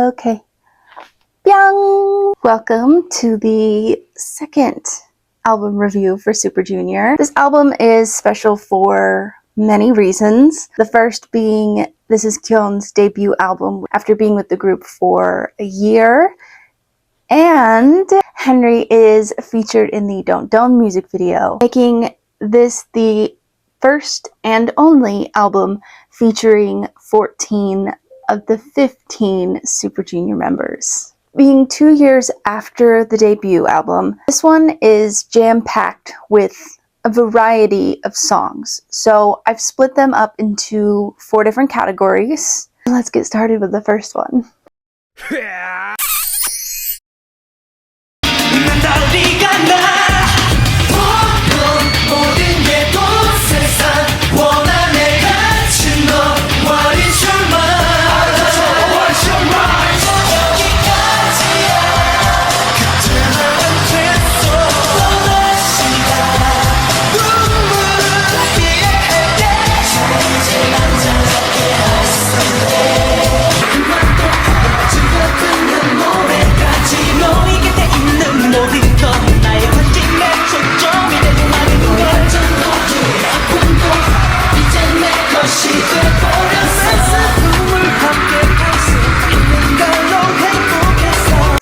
Okay. Byung! Welcome to the second album review for Super Junior. This album is special for many reasons. The first being this is Kyuhyun's debut album after being with the group for a year. And Henry is featured in the Don't Don't music video, making this the first and only album featuring 14 of the 15 Super Junior members. Being 2 years after the debut album, this one is jam-packed with a variety of songs. So I've split them up into 4 different categories. Let's get started with the first one.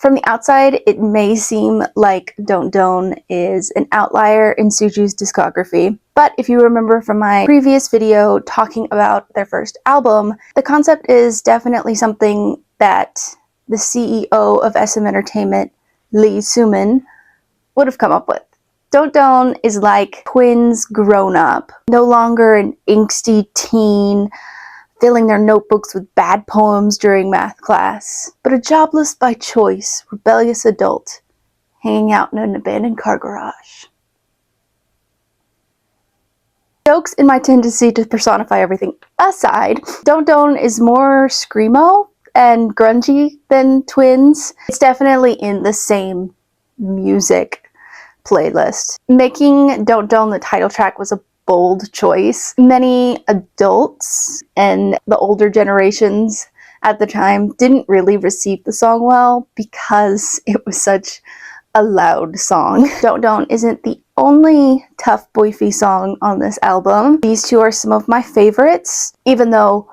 From the outside, it may seem like Don't Don't is an outlier in Suju's discography, but if you remember from my previous video talking about their first album, the concept is definitely something that the CEO of SM Entertainment, Sungmin, would have come up with. Don't Don't is like twins grown up, no longer an angsty teen filling their notebooks with bad poems during math class, but a jobless by choice, rebellious adult hanging out in an abandoned car garage. Jokes in my tendency to personify everything aside, Don't Don't is more screamo and grungy than Twins. It's definitely in the same music playlist. Making Don't Don't the title track was a bold choice. Many adults and the older generations at the time didn't really receive the song well because it was such a loud song. Don't Don't isn't the only tough boyfie song on this album. These two are some of my favorites, even though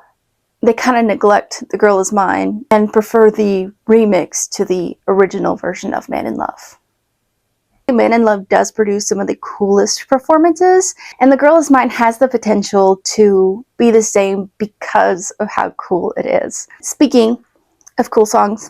they kind of neglect The Girl Is Mine and prefer the remix to the original version of Man in Love. Man in Love does produce some of the coolest performances, and The Girl Is Mine has the potential to be the same because of how cool it is. Speaking of cool songs,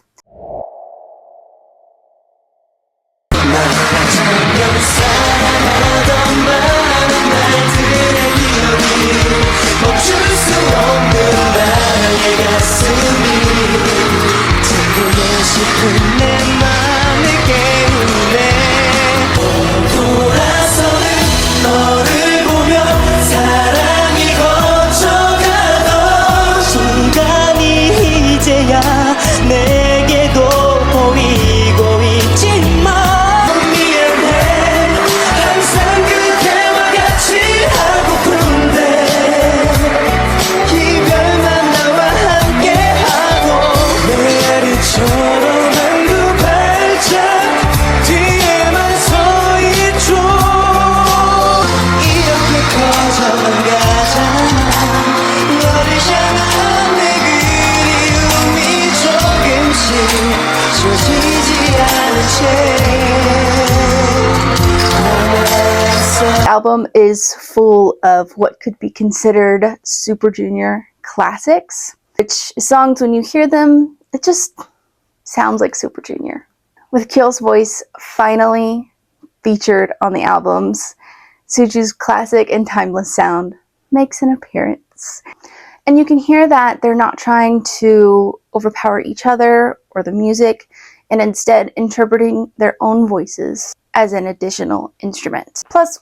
the album is full of what could be considered Super Junior classics, which songs, when you hear them, it just sounds like Super Junior. With Kyo's voice finally featured on the albums, Suju's classic and timeless sound makes an appearance. And you can hear that they're not trying to overpower each other or the music, and instead interpreting their own voices as an additional instrument. Plus,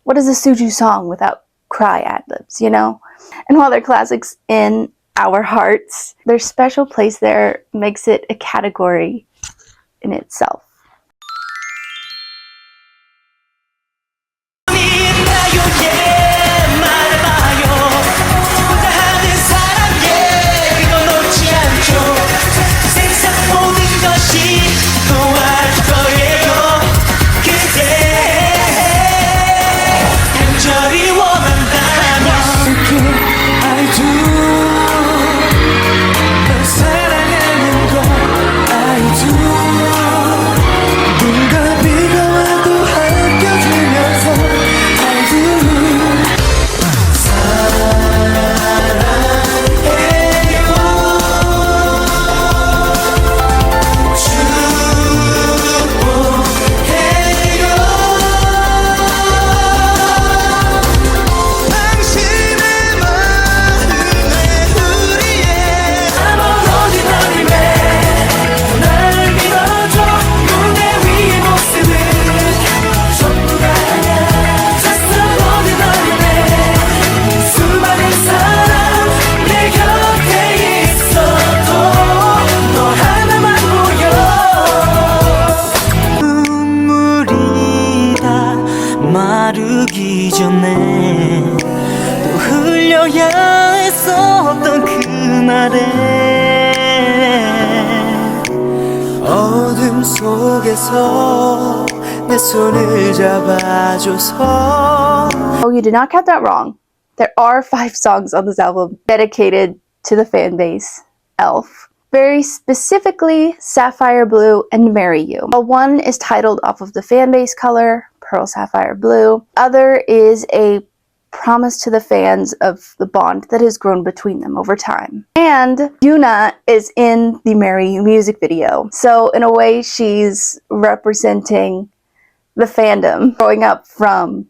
what is a Suju song without cry ad-libs, you know? And while they're classics in our hearts, their special place there makes it a category in itself. Oh, you did not count that wrong. There are 5 songs on this album dedicated to the fan base, ELF. Very specifically, Sapphire Blue and Marry You. One is titled off of the fan base color, Pearl Sapphire Blue. Other is a promise to the fans of the bond that has grown between them over time. And Yuna is in the Marry You music video. So in a way, she's representing the fandom growing up from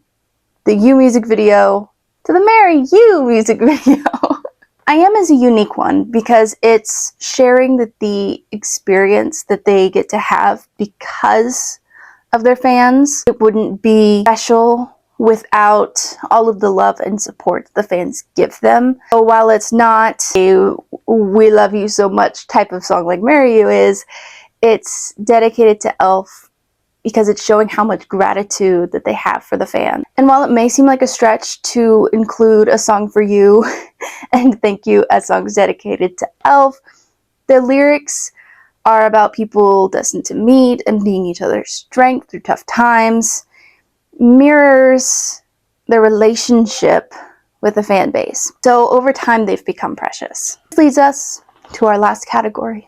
the You music video to the Marry You music video. I Am is a unique one because it's sharing the experience that they get to have because of their fans. It wouldn't be special without all of the love and support the fans give them. So while it's not a "we love you so much" type of song like Marry You is, it's dedicated to ELF because it's showing how much gratitude that they have for the fan. And while it may seem like a stretch to include a song for you and Thank You as songs dedicated to ELF, the lyrics are about people destined to meet and being each other's strength through tough times, mirrors their relationship with the fan base. So over time, they've become precious. This leads us to our last category.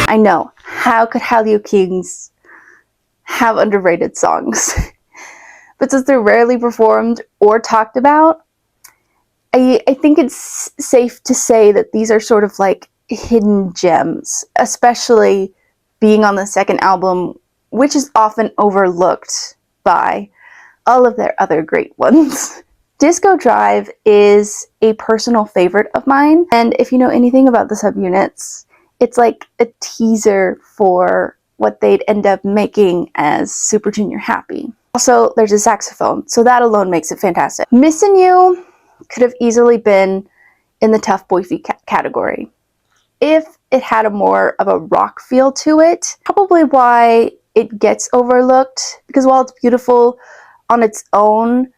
I know, how could Hallyu Kings have underrated songs? But since they're rarely performed or talked about, I think it's safe to say that these are sort of like hidden gems, especially being on the second album, which is often overlooked by all of their other great ones. Disco Drive is a personal favorite of mine, and if you know anything about the subunits, it's like a teaser for what they'd end up making as Super Junior Happy. Also, there's a saxophone, so that alone makes it fantastic. Missin' You could have easily been in the tough boy feet category if it had a more of a rock feel to it. Probably why it gets overlooked, because while it's beautiful on its own,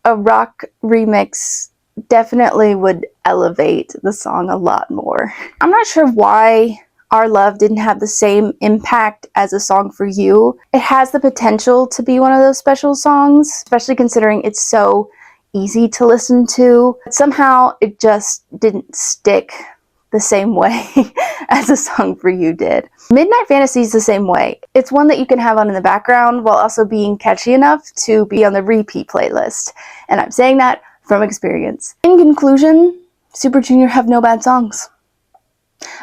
a rock remix definitely would elevate the song a lot more. I'm not sure why Our Love didn't have the same impact as A Song for You. It has the potential to be one of those special songs, especially considering it's so easy to listen to. But somehow it just didn't stick the same way as A Song for You did. Midnight Fantasy is the same way. It's one that you can have on in the background while also being catchy enough to be on the repeat playlist. And I'm saying that from experience. In conclusion, Super Junior have no bad songs.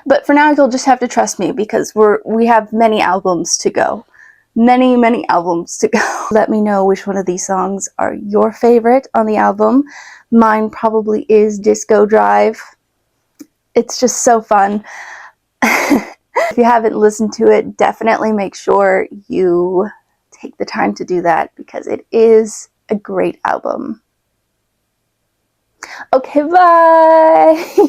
But for now, you'll just have to trust me because we have many albums to go. Many albums to go. Let me know which one of these songs are your favorite on the album. Mine probably is Disco Drive. It's just so fun. If you haven't listened to it, definitely make sure you take the time to do that because it is a great album. Okay, bye!